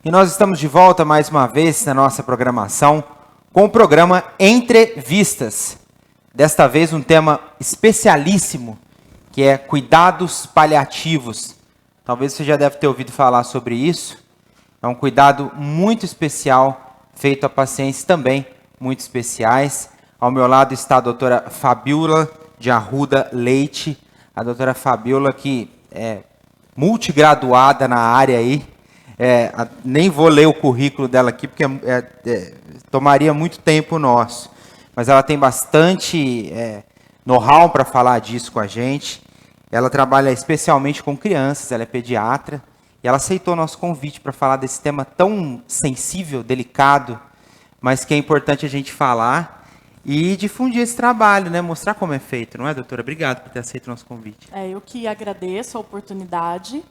E nós estamos de volta mais uma vez na nossa programação com o programa Entrevistas. Desta vez um tema especialíssimo, que é cuidados paliativos. Talvez você já deve ter ouvido falar sobre isso. É um cuidado muito especial, feito a pacientes também muito especiais. Ao meu lado está a doutora Fabiola de Arruda Leite, a doutora Fabiola que é multigraduada na área aí. Nem vou ler o currículo dela aqui, porque tomaria muito tempo nosso. Mas ela tem bastante know-how para falar disso com a gente. Ela trabalha especialmente com crianças, ela é pediatra. E ela aceitou nosso convite para falar desse tema tão sensível, delicado, mas que é importante a gente falar e difundir esse trabalho, né? Mostrar como é feito, não é, doutora? Obrigado por ter aceito o nosso convite. Eu que agradeço a oportunidade.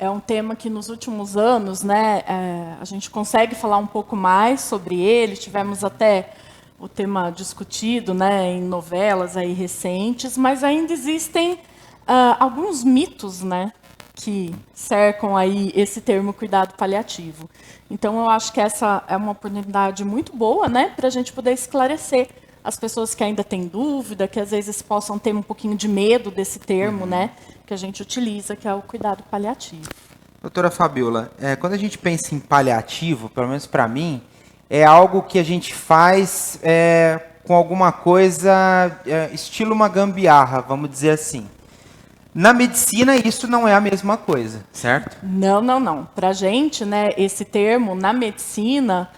É um tema que nos últimos anos, né, a gente consegue falar um pouco mais sobre ele. Tivemos até o tema discutido, né, em novelas aí recentes, mas ainda existem alguns mitos, né, que cercam aí esse termo cuidado paliativo. Então, eu acho que essa é uma oportunidade muito boa, né, para a gente poder esclarecer as pessoas que ainda têm dúvida, que às vezes possam ter um pouquinho de medo desse termo, né, que a gente utiliza, que é o cuidado paliativo. Doutora Fabiola, quando a gente pensa em paliativo, pelo menos para mim, é algo que a gente faz com alguma coisa, estilo uma gambiarra, vamos dizer assim. Na medicina, isso não é a mesma coisa, certo? Não. Para a gente, né, esse termo, na medicina,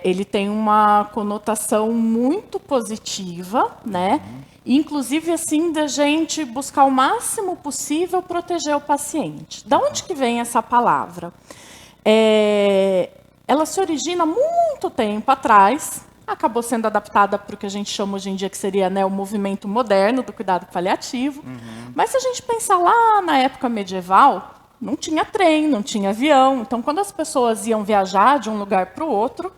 ele tem uma conotação muito positiva, né? Inclusive, assim, da gente buscar o máximo possível proteger o paciente. Da onde que vem essa palavra? Ela se origina muito tempo atrás, acabou sendo adaptada para o que a gente chama hoje em dia que seria, né, o movimento moderno do cuidado paliativo. Mas se a gente pensar lá na época medieval, não tinha trem, não tinha avião. Então, quando as pessoas iam viajar de um lugar para o outro,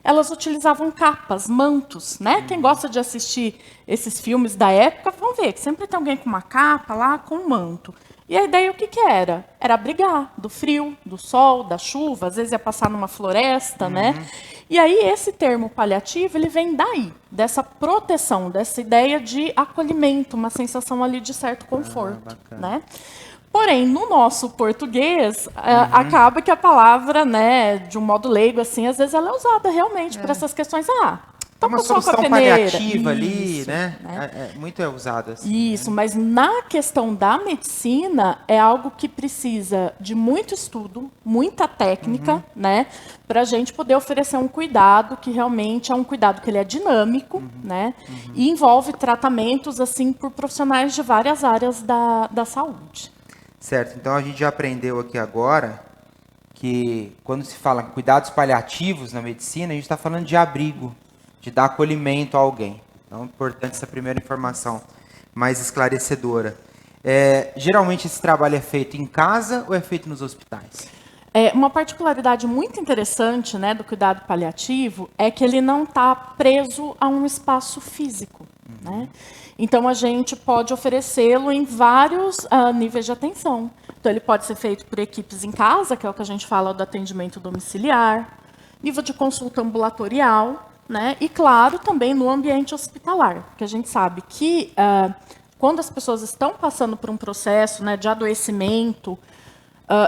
elas utilizavam capas, mantos, né? Quem gosta de assistir esses filmes da época, vão ver que sempre tem alguém com uma capa lá, com um manto. E a ideia o que era? Era abrigar do frio, do sol, da chuva, às vezes ia passar numa floresta, né? E aí esse termo paliativo, ele vem daí, dessa proteção, dessa ideia de acolhimento, uma sensação ali de certo conforto, né? Porém, no nosso português, acaba que a palavra, né, de um modo leigo, assim, às vezes ela é usada realmente para essas questões. Então, uma solução paliativa ali, né? Muito é usado assim. Isso, mas na questão da medicina, é algo que precisa de muito estudo, muita técnica, né? Para a gente poder oferecer um cuidado que realmente é um cuidado que ele é dinâmico, né? E envolve tratamentos, assim, por profissionais de várias áreas da saúde. Certo, então a gente já aprendeu aqui agora que quando se fala em cuidados paliativos na medicina, a gente está falando de abrigo, de dar acolhimento a alguém. Então é importante essa primeira informação mais esclarecedora. Geralmente esse trabalho é feito em casa ou é feito nos hospitais? Uma particularidade muito interessante, né, do cuidado paliativo é que ele não está preso a um espaço físico, né? Então, a gente pode oferecê-lo em vários níveis de atenção. Então, ele pode ser feito por equipes em casa, que é o que a gente fala do atendimento domiciliar, nível de consulta ambulatorial, né? E, claro, também no ambiente hospitalar, porque a gente sabe que quando as pessoas estão passando por um processo, né, de adoecimento,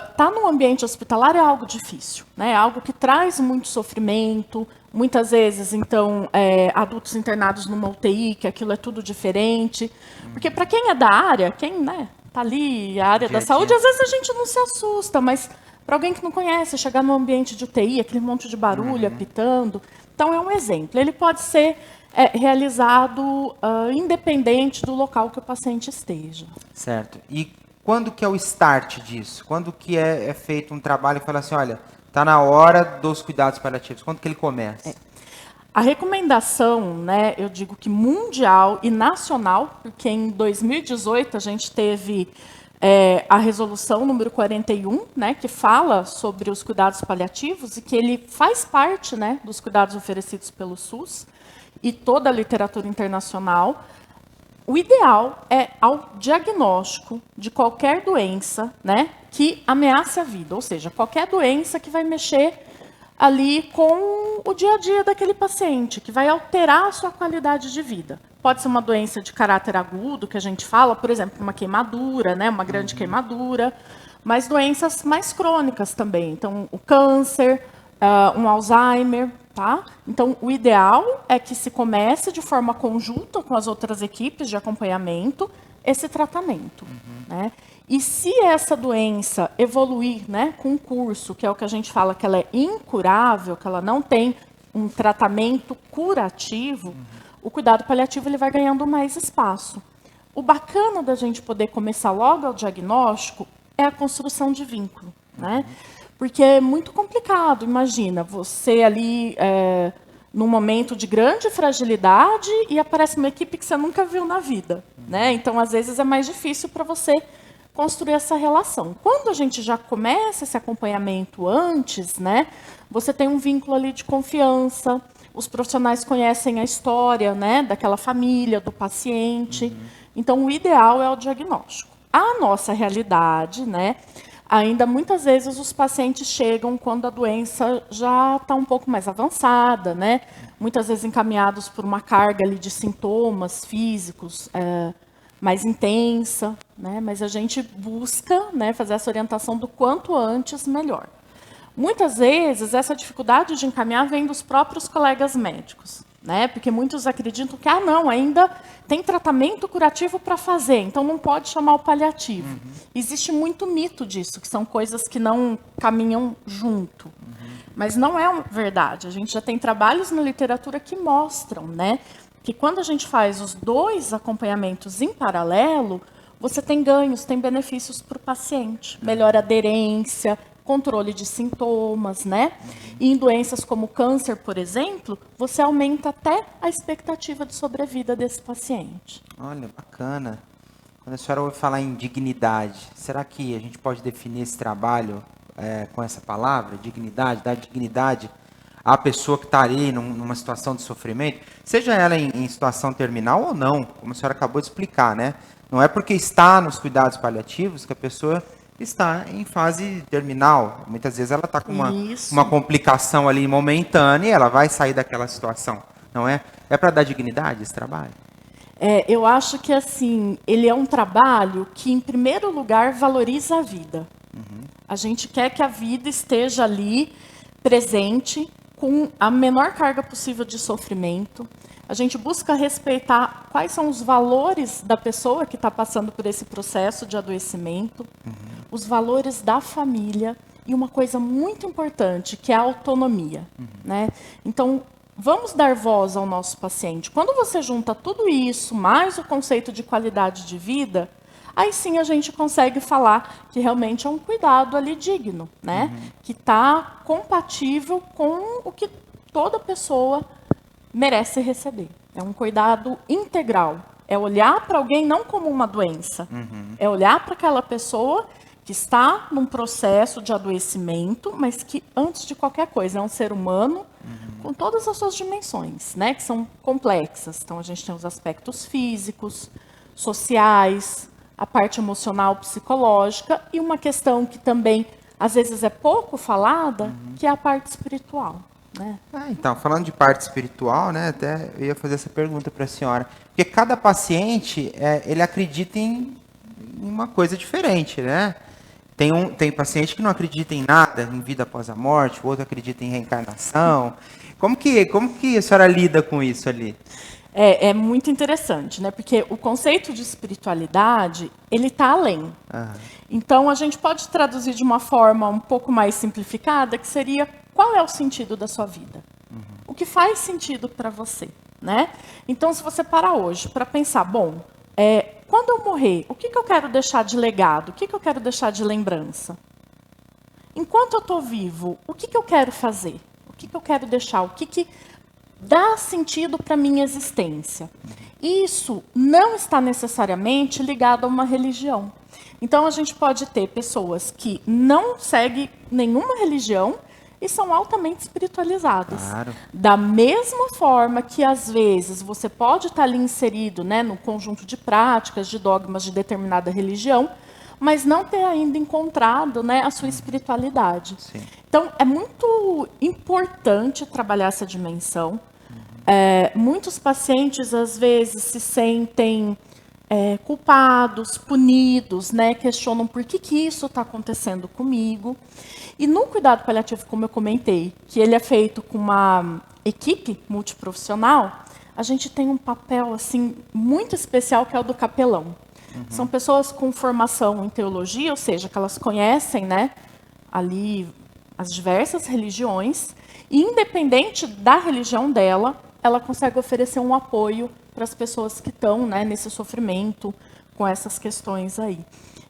estar no ambiente hospitalar é algo difícil, né? É algo que traz muito sofrimento. Muitas vezes, então, adultos internados numa UTI, que aquilo é tudo diferente. Porque para quem é da área, quem, né, tá ali, a área da saúde, às vezes a gente não se assusta, mas para alguém que não conhece, chegar num ambiente de UTI, aquele monte de barulho apitando. Então, é um exemplo. Ele pode ser realizado independente do local que o paciente esteja. Certo. E quando que é o start disso? Quando que é feito um trabalho que fala assim, olha, está na hora dos cuidados paliativos? Quando que ele começa? A recomendação, né, eu digo que mundial e nacional, porque em 2018 a gente teve a resolução número 41, né, que fala sobre os cuidados paliativos e que ele faz parte, né, dos cuidados oferecidos pelo SUS e toda a literatura internacional. O ideal é ao diagnóstico de qualquer doença, né, que ameace a vida, ou seja, qualquer doença que vai mexer ali com o dia a dia daquele paciente, que vai alterar a sua qualidade de vida. Pode ser uma doença de caráter agudo, que a gente fala, por exemplo, uma queimadura, né, uma grande queimadura, mas doenças mais crônicas também. Então, o câncer, um Alzheimer, tá? Então, o ideal é que se comece de forma conjunta com as outras equipes de acompanhamento esse tratamento, né? E se essa doença evoluir, né, com um curso, que é o que a gente fala que ela é incurável, que ela não tem um tratamento curativo, o cuidado paliativo ele vai ganhando mais espaço. O bacana da gente poder começar logo ao diagnóstico é a construção de vínculo, né? Porque é muito complicado, imagina, você ali num momento de grande fragilidade e aparece uma equipe que você nunca viu na vida, né? Então, às vezes, é mais difícil para você construir essa relação. Quando a gente já começa esse acompanhamento antes, né, você tem um vínculo ali de confiança, os profissionais conhecem a história, né, daquela família, do paciente. Então, o ideal é o diagnóstico. A nossa realidade, né, ainda muitas vezes os pacientes chegam quando a doença já está um pouco mais avançada, né, muitas vezes encaminhados por uma carga ali de sintomas físicos mais intensa, né? Mas a gente busca, né, fazer essa orientação do quanto antes, melhor. Muitas vezes, essa dificuldade de encaminhar vem dos próprios colegas médicos, né? Porque muitos acreditam que, não, ainda tem tratamento curativo para fazer, então não pode chamar o paliativo. Existe muito mito disso, que são coisas que não caminham junto. Mas não é verdade. A gente já tem trabalhos na literatura que mostram, né, que quando a gente faz os dois acompanhamentos em paralelo, você tem ganhos, tem benefícios para o paciente. Melhora a aderência, controle de sintomas, né? E em doenças como câncer, por exemplo, você aumenta até a expectativa de sobrevida desse paciente. Olha, bacana. Quando a senhora ouve falar em dignidade, será que a gente pode definir esse trabalho com essa palavra, dignidade, dar dignidade à pessoa que está ali numa situação de sofrimento, seja ela em situação terminal ou não, como a senhora acabou de explicar, né? Não é porque está nos cuidados paliativos que a pessoa está em fase terminal. Muitas vezes ela está com uma complicação ali momentânea e ela vai sair daquela situação, não é? É para dar dignidade esse trabalho? Eu acho que, assim, ele é um trabalho que, em primeiro lugar, valoriza a vida. A gente quer que a vida esteja ali, presente, com a menor carga possível de sofrimento. A gente busca respeitar quais são os valores da pessoa que está passando por esse processo de adoecimento, os valores da família e uma coisa muito importante, que é a autonomia, né? Então, vamos dar voz ao nosso paciente. Quando você junta tudo isso, mais o conceito de qualidade de vida, aí sim a gente consegue falar que realmente é um cuidado ali digno, né? Que está compatível com o que toda pessoa merece receber. É um cuidado integral. É olhar para alguém não como uma doença. É olhar para aquela pessoa que está num processo de adoecimento, mas que, antes de qualquer coisa, é um ser humano com todas as suas dimensões, né? Que são complexas. Então, a gente tem os aspectos físicos, sociais, a parte emocional, psicológica e uma questão que também, às vezes, é pouco falada, que é a parte espiritual. Né? Então, falando de parte espiritual, né, até eu ia fazer essa pergunta para a senhora. Porque cada paciente, ele acredita em uma coisa diferente, né? Tem paciente que não acredita em nada, em vida após a morte, o outro acredita em reencarnação. Como que a senhora lida com isso ali? É muito interessante, né? Porque o conceito de espiritualidade, ele está além. Então, a gente pode traduzir de uma forma um pouco mais simplificada, que seria: qual é o sentido da sua vida? O que faz sentido para você, né? Então, se você parar hoje para pensar, bom, quando eu morrer, o que eu quero deixar de legado? O que eu quero deixar de lembrança? Enquanto eu estou vivo, o que eu quero fazer? O que eu quero deixar? O que dá sentido para a minha existência? Isso não está necessariamente ligado a uma religião. Então, a gente pode ter pessoas que não seguem nenhuma religião e são altamente espiritualizadas. Claro. Da mesma forma que, às vezes, você pode estar ali inserido, né, no conjunto de práticas, de dogmas de determinada religião, mas não ter ainda encontrado, né, a sua espiritualidade. Sim. Então, é muito importante trabalhar essa dimensão. Muitos pacientes, às vezes, se sentem culpados, punidos, né? Questionam por que isso está acontecendo comigo. E no cuidado paliativo, como eu comentei, que ele é feito com uma equipe multiprofissional, a gente tem um papel assim muito especial, que é o do capelão. São pessoas com formação em teologia, ou seja, que elas conhecem, né, ali as diversas religiões, e independente da religião dela, ela consegue oferecer um apoio para as pessoas que estão, né, nesse sofrimento, com essas questões aí.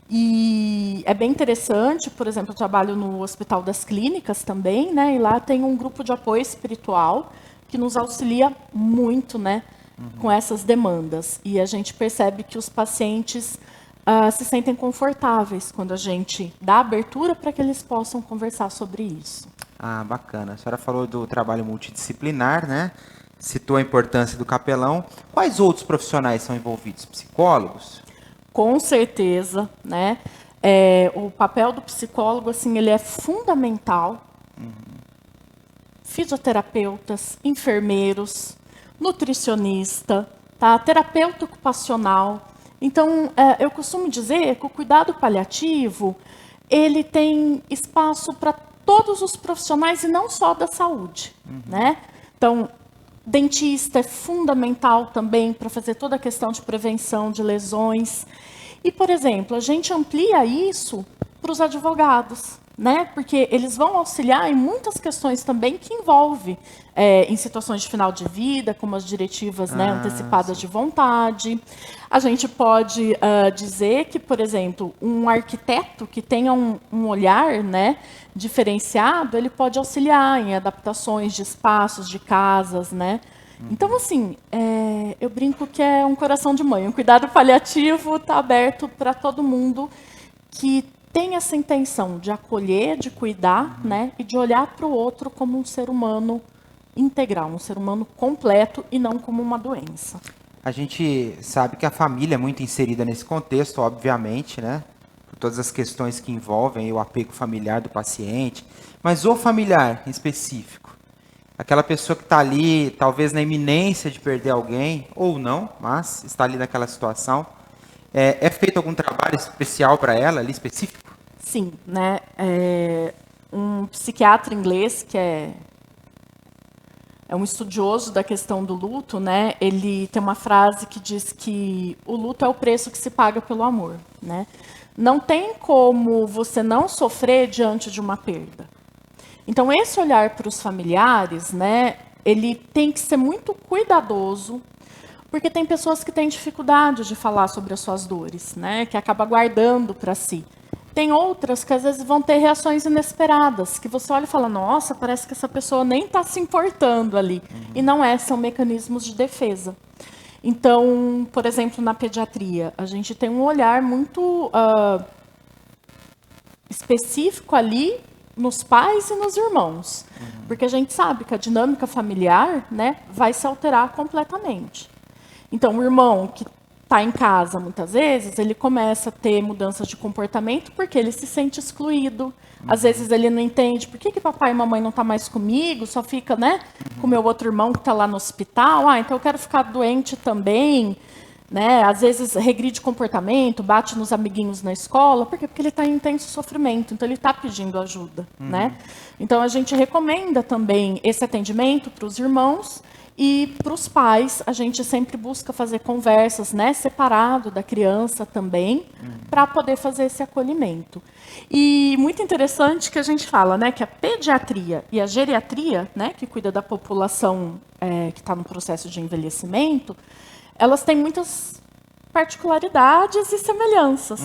E é bem interessante, por exemplo, eu trabalho no Hospital das Clínicas também, né, e lá tem um grupo de apoio espiritual que nos auxilia muito, né, com essas demandas. E a gente percebe que os pacientes se sentem confortáveis quando a gente dá abertura para que eles possam conversar sobre isso. Ah, bacana. A senhora falou do trabalho multidisciplinar, né? Citou a importância do capelão. Quais outros profissionais são envolvidos? Psicólogos? Com certeza, né? O papel do psicólogo, assim, ele é fundamental. Fisioterapeutas, enfermeiros, nutricionista, tá? Terapeuta ocupacional. Então, eu costumo dizer que o cuidado paliativo, ele tem espaço para todos os profissionais e não só da saúde, né? Então, dentista é fundamental também para fazer toda a questão de prevenção de lesões. E, por exemplo, a gente amplia isso para os advogados, né? Porque eles vão auxiliar em muitas questões também que envolvem em situações de final de vida, como as diretivas, né, antecipadas de vontade. A gente pode dizer que, por exemplo, um arquiteto que tenha um olhar, né, diferenciado, ele pode auxiliar em adaptações de espaços, de casas, né? Então, assim, eu brinco que é um coração de mãe. O cuidado paliativo está aberto para todo mundo que tem essa intenção de acolher, de cuidar, né, e de olhar para o outro como um ser humano integral, um ser humano completo e não como uma doença. A gente sabe que a família é muito inserida nesse contexto, obviamente, né? Por todas as questões que envolvem o apego familiar do paciente. Mas o familiar em específico, aquela pessoa que está ali, talvez na iminência de perder alguém, ou não, mas está ali naquela situação, é feito algum trabalho especial para ela, ali específico? Sim, né? Um psiquiatra inglês que é um estudioso da questão do luto, né? Ele tem uma frase que diz que o luto é o preço que se paga pelo amor, né? Não tem como você não sofrer diante de uma perda. Então, esse olhar para os familiares, né? Ele tem que ser muito cuidadoso, porque tem pessoas que têm dificuldade de falar sobre as suas dores, né? Que acaba guardando para si. Tem outras que às vezes vão ter reações inesperadas, que você olha e fala, nossa, parece que essa pessoa nem está se importando ali. E não são mecanismos de defesa. Então, por exemplo, na pediatria, a gente tem um olhar muito específico ali nos pais e nos irmãos. Porque a gente sabe que a dinâmica familiar, né, vai se alterar completamente. Então, o irmão que está em casa, muitas vezes, ele começa a ter mudanças de comportamento porque ele se sente excluído. Às vezes ele não entende por que papai e mamãe não estão mais comigo, só fica, né, com o meu outro irmão que está lá no hospital. Então eu quero ficar doente também. Né? Às vezes regride comportamento, bate nos amiguinhos na escola. Por quê? Porque ele está em intenso sofrimento, então ele está pedindo ajuda. Né? Então a gente recomenda também esse atendimento para os irmãos. E para os pais, a gente sempre busca fazer conversas, né, separado da criança também, para poder fazer esse acolhimento. E muito interessante que a gente fala, né, que a pediatria e a geriatria, né, que cuida da população que está no processo de envelhecimento, elas têm muitas particularidades e semelhanças.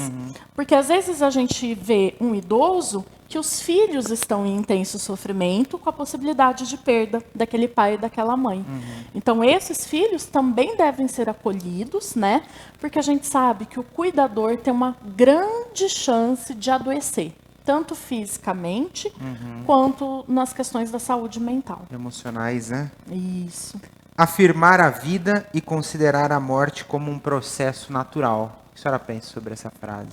Porque às vezes a gente vê um idoso que os filhos estão em intenso sofrimento com a possibilidade de perda daquele pai e daquela mãe. Então, esses filhos também devem ser acolhidos, né? Porque a gente sabe que o cuidador tem uma grande chance de adoecer. tanto fisicamente quanto nas questões da saúde mental. Emocionais, né? Isso. Afirmar a vida e considerar a morte como um processo natural. O que a senhora pensa sobre essa frase?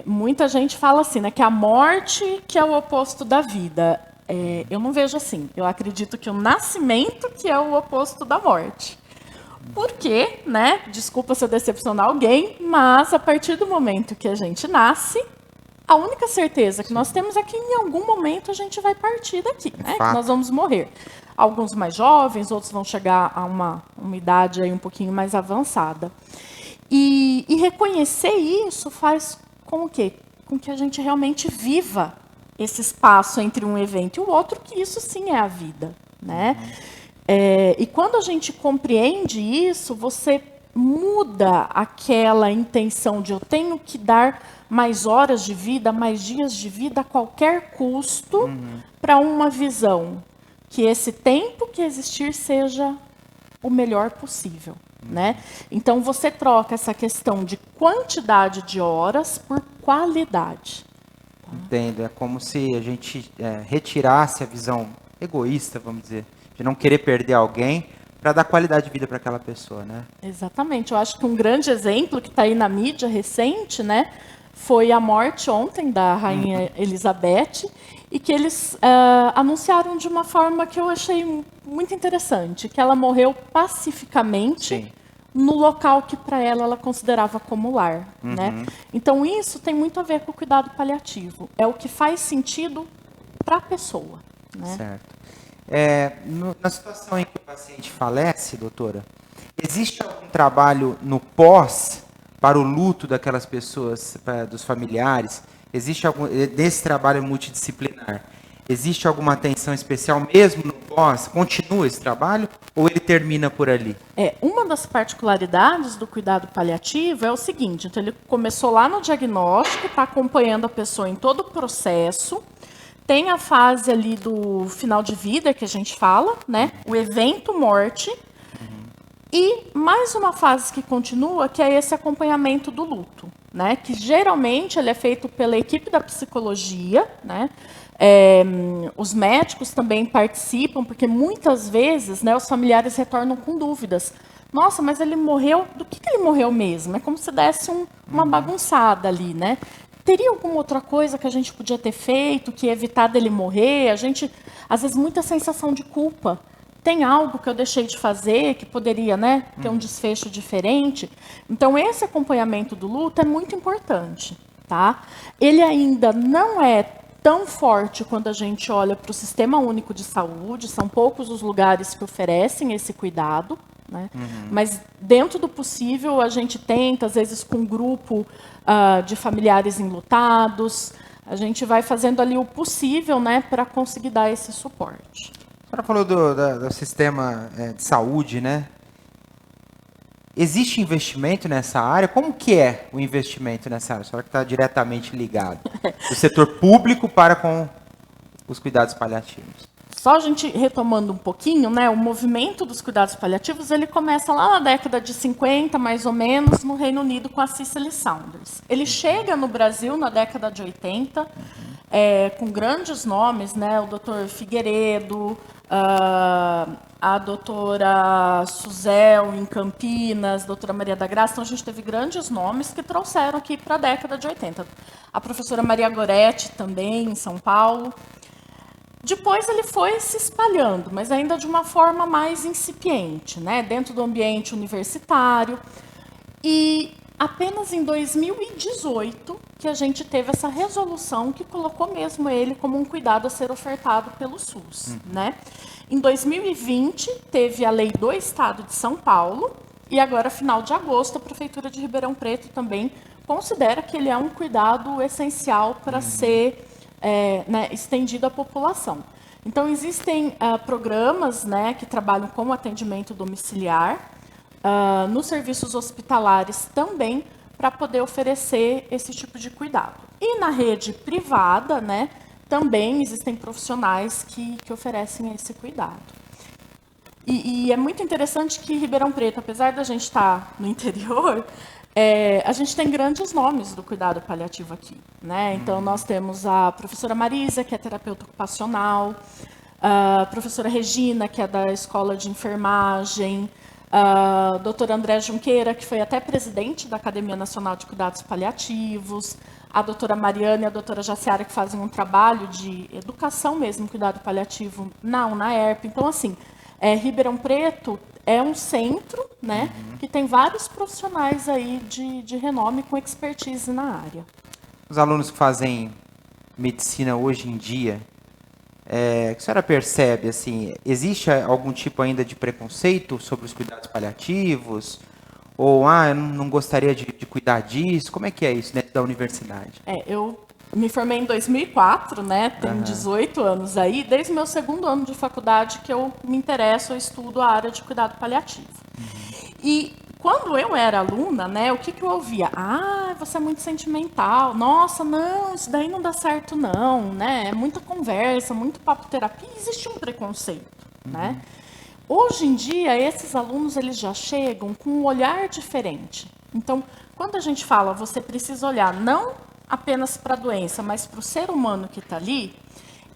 Muita gente fala assim, né, que a morte que é o oposto da vida. Eu não vejo assim. Eu acredito que o nascimento que é o oposto da morte. Porque, né, desculpa se eu decepcionar alguém, mas a partir do momento que a gente nasce, a única certeza que nós temos é que em algum momento a gente vai partir daqui, né? Que nós vamos morrer. Alguns mais jovens, outros vão chegar a uma idade aí um pouquinho mais avançada. E reconhecer isso faz com o quê? Com que a gente realmente viva esse espaço entre um evento e o outro, que isso sim é a vida, né? E quando a gente compreende isso, você muda aquela intenção de eu tenho que dar mais horas de vida, mais dias de vida a qualquer custo para uma visão que esse tempo que existir seja o melhor possível, né? Então você troca essa questão de quantidade de horas por qualidade. Entendo, é como se a gente retirasse a visão egoísta, vamos dizer, de não querer perder alguém para dar qualidade de vida para aquela pessoa, né? Exatamente. Eu acho que um grande exemplo que está aí na mídia recente, né, foi a morte ontem da Rainha Elizabeth, e que eles anunciaram de uma forma que eu achei muito interessante, que ela morreu pacificamente no local que para ela considerava como lar, né? Então isso tem muito a ver com o cuidado paliativo. É o que faz sentido para a pessoa, né? Certo. Na situação em que o paciente falece, doutora, existe algum trabalho no pós para o luto daquelas pessoas, dos familiares? Existe algum desse trabalho multidisciplinar? Existe alguma atenção especial mesmo no pós? Continua esse trabalho ou ele termina por ali? Uma das particularidades do cuidado paliativo é o seguinte, então ele começou lá no diagnóstico, está acompanhando a pessoa em todo o processo. Tem a fase ali do final de vida, que a gente fala, né? O evento morte. E mais uma fase que continua, que é esse acompanhamento do luto, né? Que geralmente ele é feito pela equipe da psicologia, né? Os médicos também participam, porque muitas vezes, né, os familiares retornam com dúvidas. Nossa, mas ele morreu, do que ele morreu mesmo? É como se desse uma bagunçada ali, né? Teria alguma outra coisa que a gente podia ter feito, que ia evitar dele morrer? A gente, às vezes, muita sensação de culpa. Tem algo que eu deixei de fazer, que poderia, né, ter um desfecho diferente? Então, esse acompanhamento do luto é muito importante, tá? Ele ainda não é tão forte quando a gente olha para o Sistema Único de Saúde, são poucos os lugares que oferecem esse cuidado, né? Mas, dentro do possível, a gente tenta, às vezes, com um grupo de familiares enlutados, a gente vai fazendo ali o possível, né, para conseguir dar esse suporte. A senhora falou do sistema de saúde, né? Existe investimento nessa área? Como que é o investimento nessa área? A senhora que está diretamente ligado do setor público para com os cuidados paliativos. Só a gente retomando um pouquinho, né, o movimento dos cuidados paliativos, ele começa lá na década de 50, mais ou menos, no Reino Unido, com a Cicely Saunders. Ele chega no Brasil na década de 80, com grandes nomes, né, o Dr. Figueiredo, a doutora Suzel em Campinas, a doutora Maria da Graça. Então, a gente teve grandes nomes que trouxeram aqui para a década de 80. A professora Maria Goretti também, em São Paulo. Depois ele foi se espalhando, mas ainda de uma forma mais incipiente, né? Dentro do ambiente universitário. E apenas em 2018 que a gente teve essa resolução que colocou mesmo ele como um cuidado a ser ofertado pelo SUS, né? Em 2020 teve a lei do Estado de São Paulo e agora, final de agosto, a Prefeitura de Ribeirão Preto também considera que ele é um cuidado essencial para ser né, estendido à população. Então, existem programas, né, que trabalham com atendimento domiciliar, nos serviços hospitalares também, para poder oferecer esse tipo de cuidado. E na rede privada, né, também existem profissionais que oferecem esse cuidado. E é muito interessante que Ribeirão Preto, apesar da gente estar no interior, A gente tem grandes nomes do cuidado paliativo aqui, né? Então, nós temos a professora Marisa, que é terapeuta ocupacional, a professora Regina, que é da Escola de Enfermagem, a doutora André Junqueira, que foi até presidente da Academia Nacional de Cuidados Paliativos, a doutora Mariana e a doutora Jaciara, que fazem um trabalho de educação mesmo, cuidado paliativo na UNAERP. Então, assim, Ribeirão Preto é um centro, né, que tem vários profissionais aí de renome com expertise na área. Os alunos que fazem medicina hoje em dia, que a senhora percebe, assim, existe algum tipo ainda de preconceito sobre os cuidados paliativos? Ou, eu não gostaria de cuidar disso? Como é que é isso dentro da universidade? Eu me formei em 2004, né? Tenho 18 anos aí. Desde o meu segundo ano de faculdade que eu me interesso, eu estudo a área de cuidado paliativo. E quando eu era aluna, né, o que eu ouvia? Você é muito sentimental. Nossa, não, isso daí não dá certo não, né? É muita conversa, muito papo terapia. Existe um preconceito, né? Hoje em dia, esses alunos eles já chegam com um olhar diferente. Então, quando a gente fala, você precisa olhar não apenas para a doença, mas para o ser humano que está ali,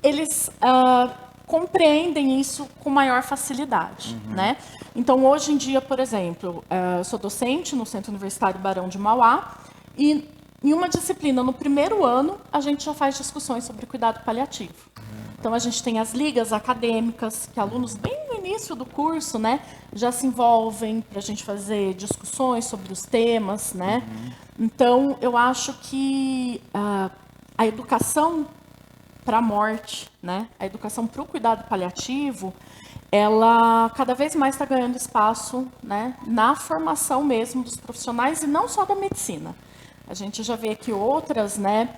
eles compreendem isso com maior facilidade, né? Então, hoje em dia, por exemplo, eu sou docente no Centro Universitário Barão de Mauá e em uma disciplina, no primeiro ano, a gente já faz discussões sobre cuidado paliativo. Então, a gente tem as ligas acadêmicas, que alunos, bem no início do curso, né, já se envolvem para a gente fazer discussões sobre os temas, né? Então, eu acho que a educação para a morte, né, a educação para o cuidado paliativo, ela cada vez mais está ganhando espaço, né, na formação mesmo dos profissionais e não só da medicina. A gente já vê que outras, né,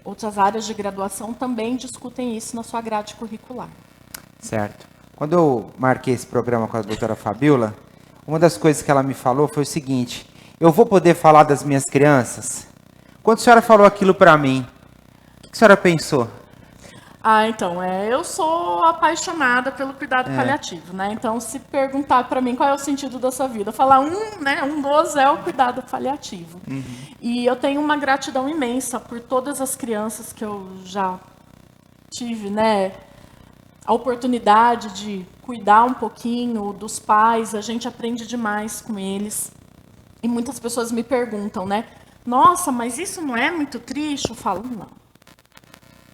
outras áreas de graduação também discutem isso na sua grade curricular. Certo. Quando eu marquei esse programa com a doutora Fabíola, uma das coisas que ela me falou foi o seguinte: eu vou poder falar das minhas crianças? Quando a senhora falou aquilo para mim, o que a senhora pensou? Então, eu sou apaixonada pelo cuidado paliativo, né? Então, se perguntar para mim qual é o sentido da sua vida, falar um dos é o cuidado paliativo. E eu tenho uma gratidão imensa por todas as crianças que eu já tive, né? A oportunidade de cuidar um pouquinho dos pais, a gente aprende demais com eles. E muitas pessoas me perguntam, né? Nossa, mas isso não é muito triste? Eu falo, não.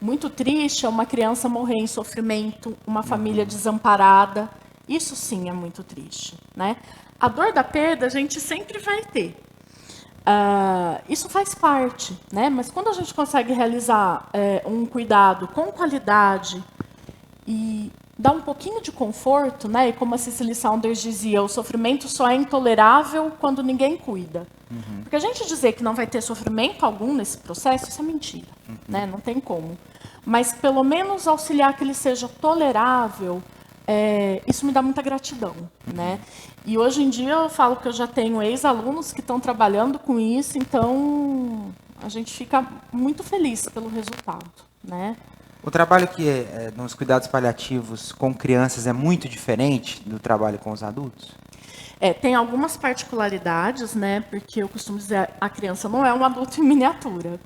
Muito triste é uma criança morrer em sofrimento, uma família desamparada. Isso sim é muito triste, né? A dor da perda a gente sempre vai ter. Isso faz parte, né? Mas quando a gente consegue realizar um cuidado com qualidade e dar um pouquinho de conforto, né? E como a Cicely Saunders dizia, o sofrimento só é intolerável quando ninguém cuida. Porque a gente dizer que não vai ter sofrimento algum nesse processo, isso é mentira, né? Não tem como. Mas pelo menos auxiliar que ele seja tolerável, isso me dá muita gratidão, né? E hoje em dia eu falo que eu já tenho ex-alunos que estão trabalhando com isso, então a gente fica muito feliz pelo resultado, né? O trabalho nos cuidados paliativos com crianças é muito diferente do trabalho com os adultos? Tem algumas particularidades, né? Porque eu costumo dizer a criança não é um adulto em miniatura.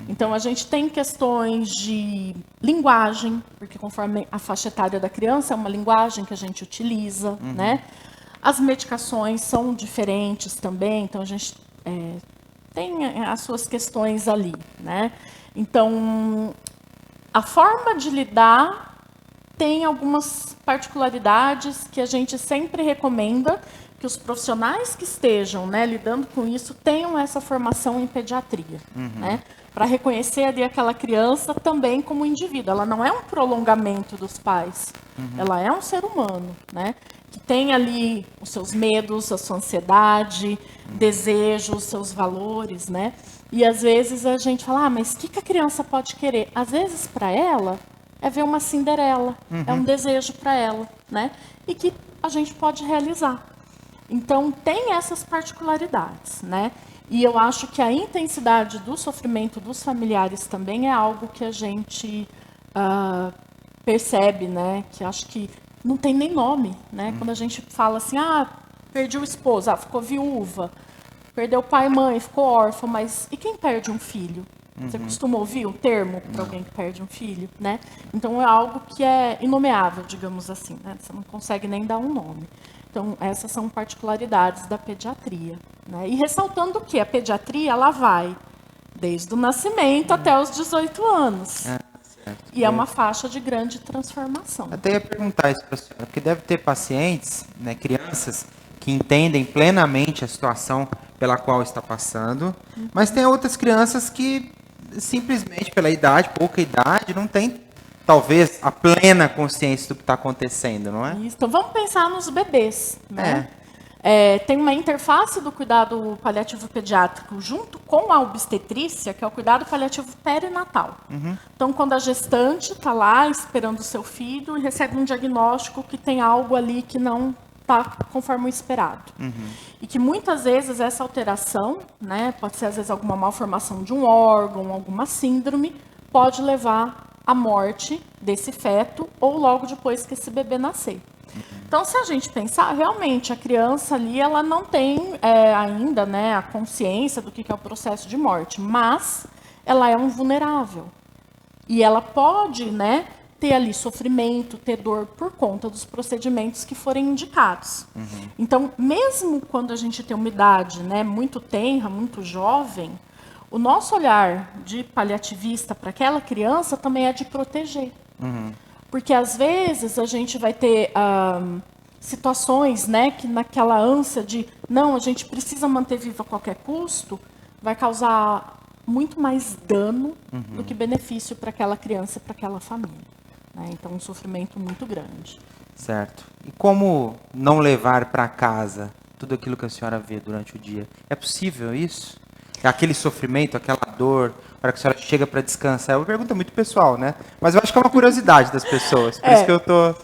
Então, a gente tem questões de linguagem, porque conforme a faixa etária da criança, é uma linguagem que a gente utiliza, né? As medicações são diferentes também, então a gente tem as suas questões ali, né? Então, a forma de lidar tem algumas particularidades que a gente sempre recomenda que os profissionais que estejam, né, lidando com isso tenham essa formação em pediatria, né, para reconhecer ali aquela criança também como indivíduo. Ela não é um prolongamento dos pais, ela é um ser humano, né, que tem ali os seus medos, a sua ansiedade, desejos, seus valores, né. E às vezes a gente fala, mas o que a criança pode querer? Às vezes para ela é ver uma Cinderela, é um desejo para ela, né, e que a gente pode realizar. Então, tem essas particularidades, né? E eu acho que a intensidade do sofrimento dos familiares também é algo que a gente percebe, né? Que acho que não tem nem nome, né? Quando a gente fala assim, perdi o esposo, ficou viúva. perdeu pai e mãe, ficou órfão, mas e quem perde um filho? Você costuma ouvir um termo para alguém que perde um filho, né? Então é algo que é inomeável, digamos assim, né? Você não consegue nem dar um nome. Então essas são particularidades da pediatria, né? E ressaltando que a pediatria ela vai desde o nascimento até os 18 anos. Certo. E é uma faixa de grande transformação. Até ia perguntar isso para a senhora, porque deve ter pacientes, né, crianças, que entendem plenamente a situação pela qual está passando, mas tem outras crianças que simplesmente pela idade, pouca idade, não tem talvez a plena consciência do que está acontecendo, não é? Isso. Então vamos pensar nos bebês, né? Tem uma interface do cuidado paliativo pediátrico junto com a obstetrícia, que é o cuidado paliativo perinatal. Então, quando a gestante está lá esperando o seu filho e recebe um diagnóstico que tem algo ali que não está conforme o esperado. E que muitas vezes essa alteração, né, pode ser às vezes alguma malformação de um órgão, alguma síndrome, pode levar à morte desse feto ou logo depois que esse bebê nascer. Então, se a gente pensar, realmente, a criança ali, ela não tem ainda, né, a consciência do que é o processo de morte, mas ela é um vulnerável. E ela pode, né, ter ali sofrimento, ter dor por conta dos procedimentos que forem indicados. Então, mesmo quando a gente tem uma idade, né, muito tenra, muito jovem, o nosso olhar de paliativista para aquela criança também é de proteger. Porque, às vezes, a gente vai ter situações, né, que naquela ânsia de, não, a gente precisa manter vivo a qualquer custo, vai causar muito mais dano do que benefício para aquela criança e para aquela família. Né? Então, um sofrimento muito grande. Certo. E como não levar para casa tudo aquilo que a senhora vê durante o dia? É possível isso? Aquele sofrimento, aquela dor, para que a senhora chega para descansar? É uma pergunta muito pessoal, né? Mas eu acho que é uma curiosidade das pessoas. Por isso que eu estou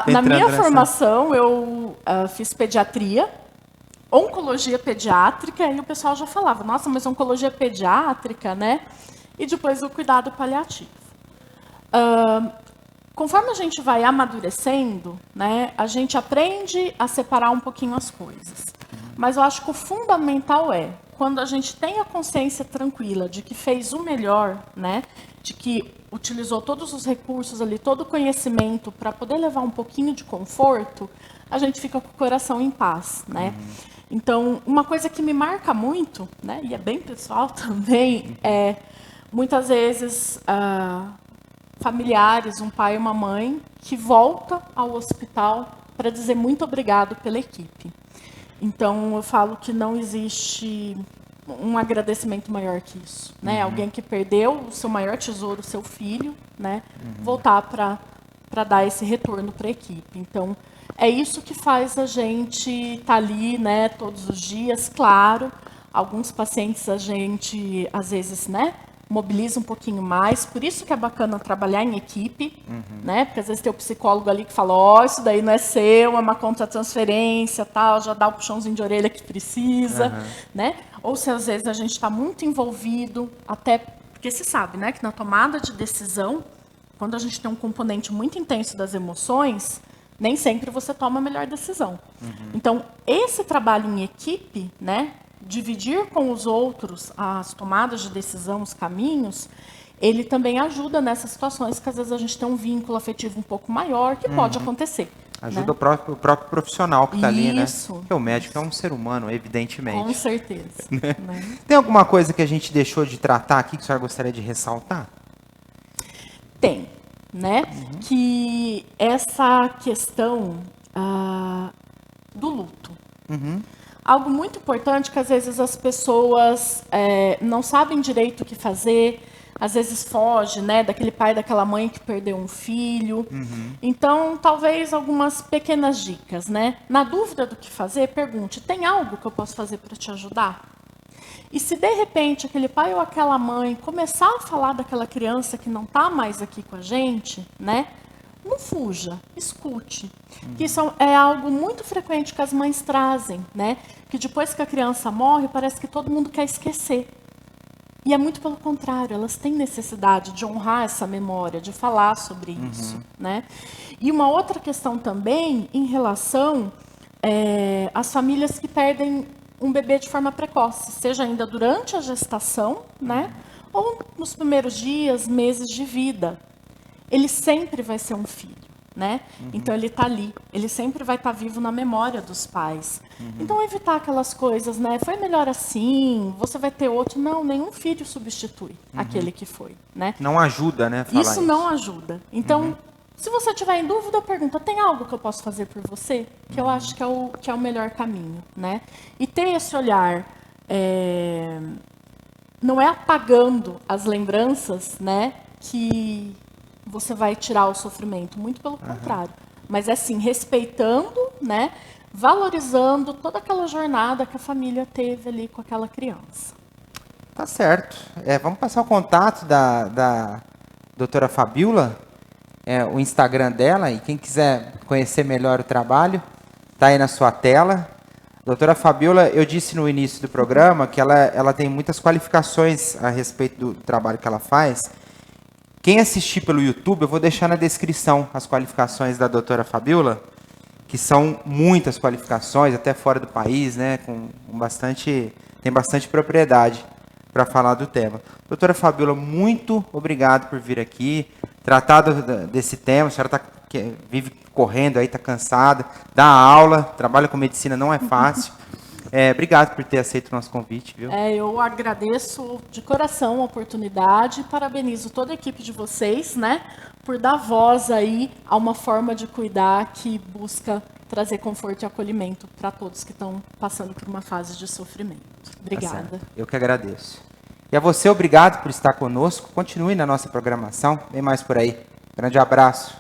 na minha formação, eu fiz pediatria, oncologia pediátrica, e o pessoal já falava, nossa, mas oncologia pediátrica, né? E depois o cuidado paliativo. Conforme a gente vai amadurecendo, né, a gente aprende a separar um pouquinho as coisas. Mas eu acho que o fundamental é, quando a gente tem a consciência tranquila de que fez o melhor, né, de que utilizou todos os recursos ali, todo o conhecimento para poder levar um pouquinho de conforto, a gente fica com o coração em paz, né? Então, uma coisa que me marca muito, né, e é bem pessoal também, é muitas vezes familiares, um pai e uma mãe, que volta ao hospital para dizer muito obrigado pela equipe. Então, eu falo que não existe um agradecimento maior que isso, né? Alguém que perdeu o seu maior tesouro, o seu filho, né? Voltar para dar esse retorno para a equipe. Então, é isso que faz a gente estar ali, né, todos os dias. Claro, alguns pacientes a gente, às vezes, né, mobiliza um pouquinho mais, por isso que é bacana trabalhar em equipe, né? Porque às vezes tem o psicólogo ali que fala, ó, isso daí não é seu, é uma contra-transferência, tal, já dá o puxãozinho de orelha que precisa, né? Ou se às vezes a gente está muito envolvido, até porque se sabe, né, que na tomada de decisão, quando a gente tem um componente muito intenso das emoções, nem sempre você toma a melhor decisão. Então, esse trabalho em equipe, né, dividir com os outros as tomadas de decisão, os caminhos, ele também ajuda nessas situações que às vezes a gente tem um vínculo afetivo um pouco maior, que pode acontecer. Ajuda, né? o próprio profissional que está ali, né? Isso. Porque o médico é um ser humano, evidentemente. Com certeza. Né? Tem alguma coisa que a gente deixou de tratar aqui que a senhora gostaria de ressaltar? Tem, né? Que essa questão do luto. Algo muito importante que às vezes as pessoas não sabem direito o que fazer, às vezes foge, né, daquele pai, daquela mãe que perdeu um filho. Então, talvez algumas pequenas dicas, né? Na dúvida do que fazer, pergunte, tem algo que eu posso fazer para te ajudar? E se de repente aquele pai ou aquela mãe começar a falar daquela criança que não está mais aqui com a gente, né? Não fuja, escute. Que isso é algo muito frequente que as mães trazem, né? Que depois que a criança morre, parece que todo mundo quer esquecer. E é muito pelo contrário, elas têm necessidade de honrar essa memória, de falar sobre isso, né? E uma outra questão também em relação às famílias que perdem um bebê de forma precoce, seja ainda durante a gestação, né? Ou nos primeiros dias, meses de vida. Ele sempre vai ser um filho, né? Então ele está ali, ele sempre vai estar vivo na memória dos pais. Então evitar aquelas coisas, né? Foi melhor assim, você vai ter outro. Não, nenhum filho substitui aquele que foi, né? Não ajuda, né? Falar Isso não ajuda. Então, se você tiver em dúvida, pergunta, tem algo que eu posso fazer por você? Que eu acho que é o melhor caminho, né? E ter esse olhar, não é apagando as lembranças, né? Que você vai tirar o sofrimento, muito pelo contrário. Mas é assim, respeitando, né? Valorizando toda aquela jornada que a família teve ali com aquela criança. Tá certo. Vamos passar o contato da doutora Fabíola, o Instagram dela, e quem quiser conhecer melhor o trabalho, tá aí na sua tela. Doutora Fabíola, eu disse no início do programa que ela tem muitas qualificações a respeito do trabalho que ela faz. Quem assistir pelo YouTube, eu vou deixar na descrição as qualificações da doutora Fabíola, que são muitas qualificações, até fora do país, né, tem bastante propriedade para falar do tema. Doutora Fabíola, muito obrigado por vir aqui, tratar desse tema. A senhora vive correndo aí, está cansada, dá aula, trabalha com medicina, não é fácil. Obrigado por ter aceito o nosso convite, viu? Eu agradeço de coração a oportunidade, parabenizo toda a equipe de vocês, né, por dar voz aí a uma forma de cuidar que busca trazer conforto e acolhimento para todos que estão passando por uma fase de sofrimento. Obrigada. Tá, eu que agradeço. E a você, obrigado por estar conosco. Continue na nossa programação. Vem mais por aí. Grande abraço.